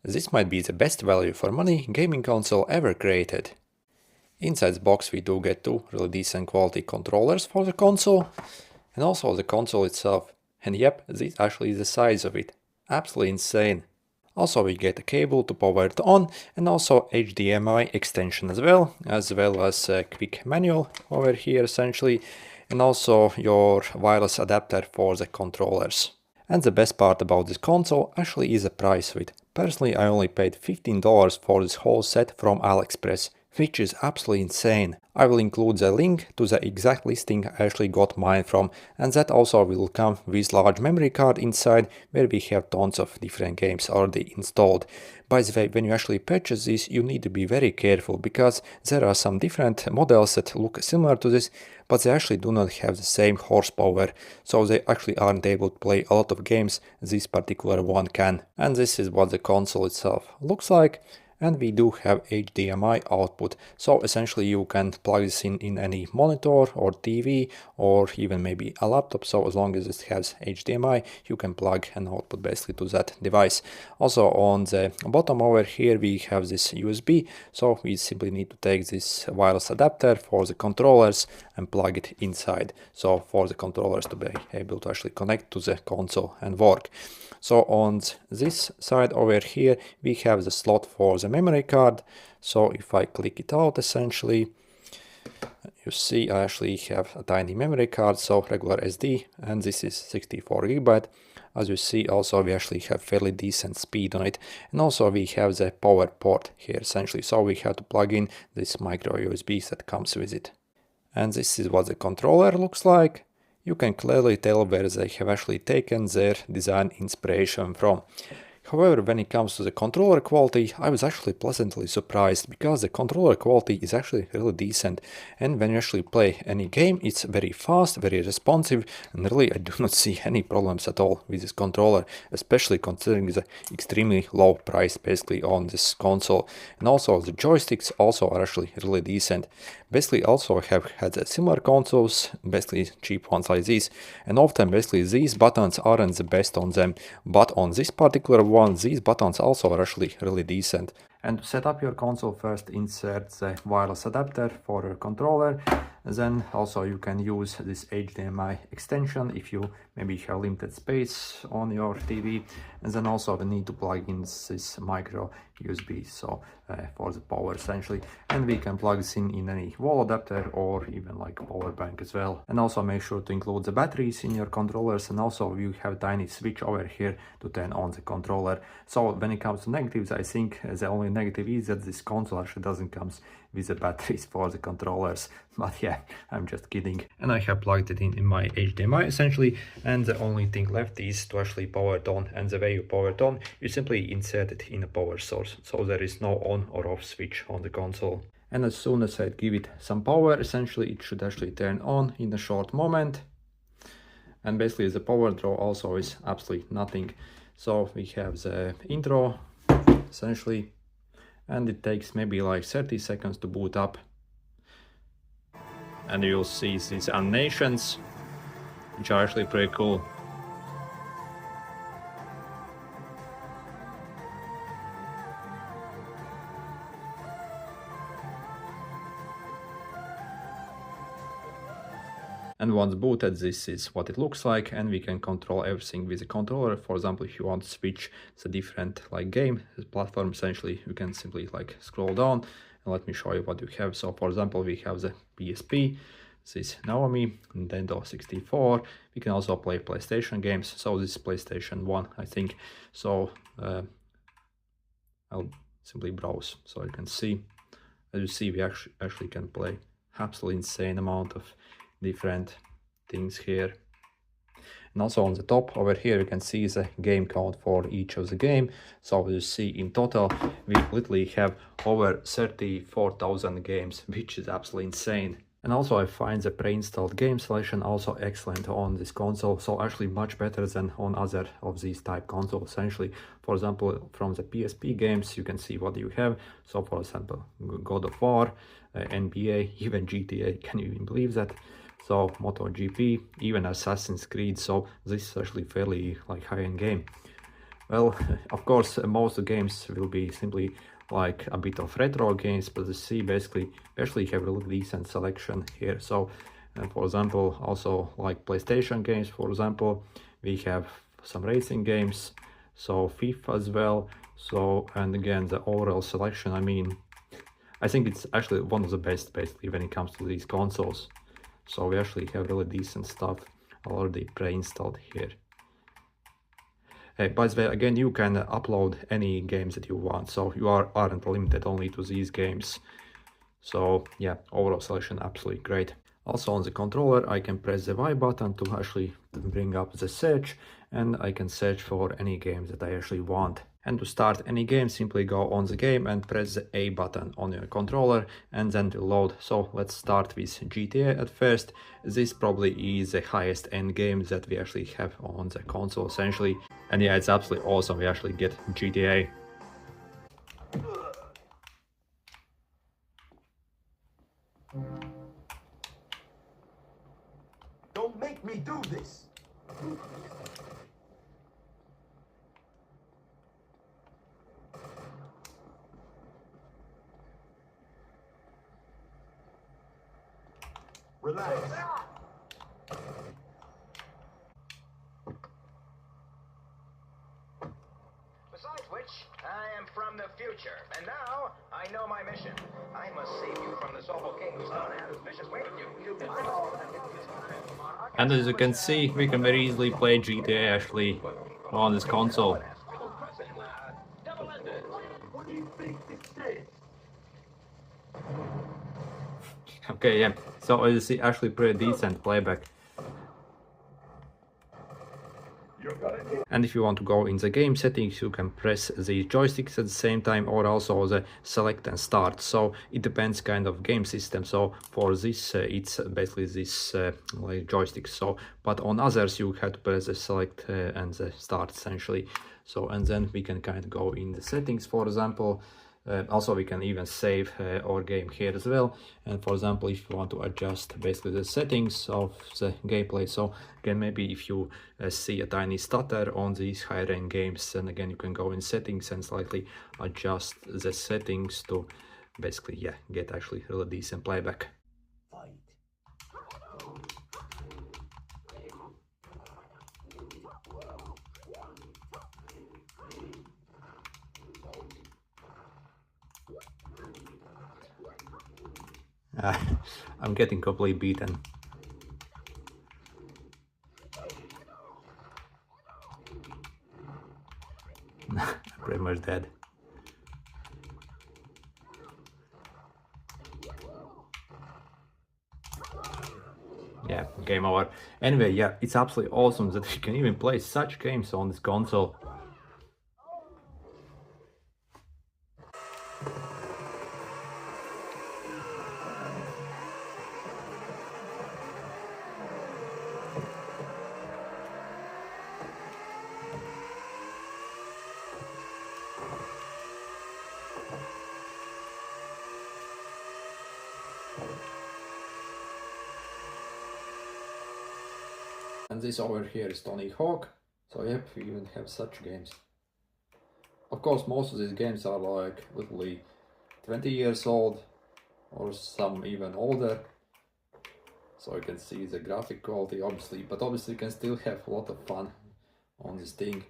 This might be the best value for money gaming console ever created. Inside the box we do get two really decent quality controllers for the console, and also the console itself. And yep, this actually is the size of it. Absolutely insane. Also we get a cable to power it on, and also HDMI extension as well as a quick manual over here essentially, and also your wireless adapter for the controllers. And the best part about this console actually is the price of it. Personally, I only paid $15 for this whole set from AliExpress, which is absolutely insane. I will include the link to the exact listing I actually got mine from, and that also will come with large memory card inside, where we have tons of different games already installed. By the way, when you actually purchase this, you need to be very careful, because there are some different models that look similar to this, but they actually do not have the same horsepower, so they actually aren't able to play a lot of games this particular one can. And this is what the console itself looks like. And we do have HDMI output, so essentially you can plug this in any monitor or TV or even maybe a laptop. So as long as it has HDMI, you can plug an output basically to that device. Also on the bottom over here we have this USB, so we simply need to take this wireless adapter for the controllers and plug it inside, so for the controllers to be able to actually connect to the console and work. So on this side over here we have the slot for the memory card. So if I click it out, essentially you see I actually have a tiny memory card, so regular SD, and this is 64 GB. As you see, also we actually have fairly decent speed on it, and also we have the power port here essentially, so we have to plug in this micro USB that comes with it. And this is what the controller looks like. You can clearly tell where they have actually taken their design inspiration from. However, when it comes to the controller quality, I was actually pleasantly surprised, because the controller quality is actually really decent, and when you actually play any game, it's very fast, very responsive, and really I do not see any problems at all with this controller, especially considering the extremely low price basically on this console. And also the joysticks also are actually really decent. Basically also have had similar consoles, basically cheap ones like these, and often basically these buttons aren't the best on them, but on this particular one, these buttons also are actually really decent. And to set up your console, first insert the wireless adapter for your controller. Then also you can use this HDMI extension if you maybe have limited space on your TV. And then also we need to plug in this micro USB, so for the power essentially. And we can plug this in any wall adapter or even like a power bank as well. And also make sure to include the batteries in your controllers, and also you have a tiny switch over here to turn on the controller. So when it comes to negatives, I think the only negative is that this console actually doesn't come with the batteries for the controllers, but yeah, I'm just kidding. And I have plugged it in my HDMI essentially, and the only thing left is to actually power it on. And the way you power it on, you simply insert it in a power source, so there is no on or off switch on the console. And as soon as I give it some power, essentially it should actually turn on in a short moment. And basically the power draw also is absolutely nothing. So we have the intro essentially, and it takes maybe like 30 seconds to boot up. And you'll see these animations, which are actually pretty cool. And once booted, this is what it looks like, and we can control everything with the controller. For example, if you want to switch the different like game platform, essentially you can simply like scroll down, and let me show you what you have. So for example, we have the PSP, this is Naomi, Nintendo 64. We can also play PlayStation games, so this is PlayStation 1 I think. So I'll simply browse so you can see. As you see, we actually can play absolutely insane amount of different things here. And also on the top over here you can see the game count for each of the game. So you see in total we literally have over 34,000 games, which is absolutely insane. And also I find the pre-installed game selection also excellent on this console, so actually much better than on other of these type consoles essentially. For example, from the PSP games you can see what you have. So for example, God of War, NBA, even GTA, can you even believe that? So MotoGP, even Assassin's Creed, so this is actually fairly like high-end game. Well, of course, most of the games will be simply like a bit of retro games, but you see, basically, we actually have a really decent selection here. So, for example, also like PlayStation games, for example, we have some racing games, so FIFA as well. So, and again, the overall selection, I mean, I think it's actually one of the best, basically, when it comes to these consoles. So we actually have really decent stuff already pre-installed here. By the way, again, you can upload any games that you want, so you aren't limited only to these games. So yeah, overall selection absolutely great. Also on the controller, I can press the Y button to actually bring up the search, and I can search for any games that I actually want. And to start any game, simply go on the game and press the A button on your controller, and then to load. So let's start with GTA at first. This probably is the highest end game that we actually have on the console essentially. And yeah, it's absolutely awesome. We actually get GTA. Don't make me do this! Relax. Besides which, I am from the future, and now I know my mission. I must save you from this awful king who's not as vicious way with you. And as you can see, we can very easily play GTA actually on this console. What do you think this is? Okay, yeah, so as you see, actually pretty decent playback. And if you want to go in the game settings, you can press the joysticks at the same time, or also the select and start. So it depends kind of game system. So for this, it's basically this like joystick. So, but on others, you have to press the select and the start essentially. So, and then we can kind of go in the settings, for example. Also, we can even save our game here as well. And for example, if you want to adjust basically the settings of the gameplay, so again, maybe if you see a tiny stutter on these higher end games, then again you can go in settings and slightly adjust the settings to basically, yeah, get actually really decent playback. Fight. I'm getting completely beaten. I'm pretty much dead. Yeah, game over. Anyway, yeah, it's absolutely awesome that you can even play such games on this console. And this over here is Tony Hawk. So yep, we even have such games. Of course, most of these games are like literally 20 years old, or some even older. So you can see the graphic quality obviously, but obviously you can still have a lot of fun on this thing.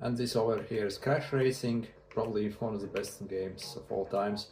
And this over here is Crash Racing, probably one of the best games of all times.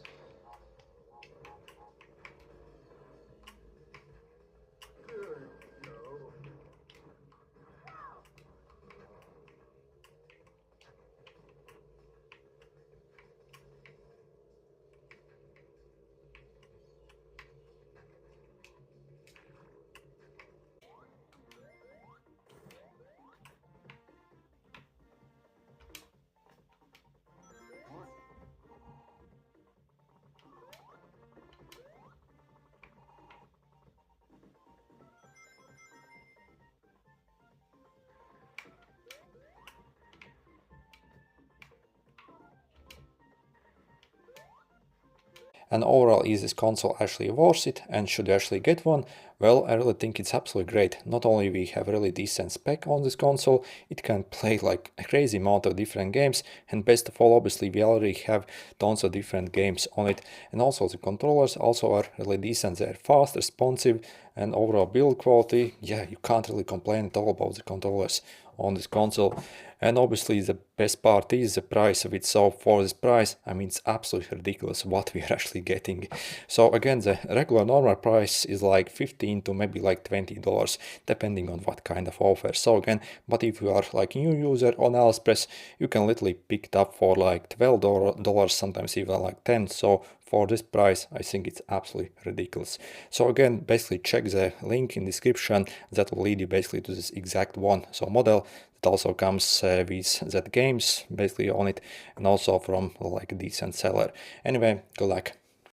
And overall, is this console actually worth it, and should you actually get one? Well, I really think it's absolutely great. Not only we have really decent spec on this console, it can play like a crazy amount of different games, and best of all, obviously we already have tons of different games on it. And also the controllers also are really decent. They're fast, responsive, and overall build quality, yeah, you can't really complain at all about the controllers on this console. And obviously the best part is the price of it. So for this price, I mean, it's absolutely ridiculous what we are actually getting. So again, the regular normal price is like $15 to maybe like $20, depending on what kind of offer. So again, but if you are like a new user on AliExpress, you can literally pick it up for like $12, sometimes even like 10. So for this price, I think it's absolutely ridiculous. So again, basically check the link in description. That will lead you basically to this exact one. So model that also comes with that games basically on it, and also from like a decent seller. Anyway, good luck.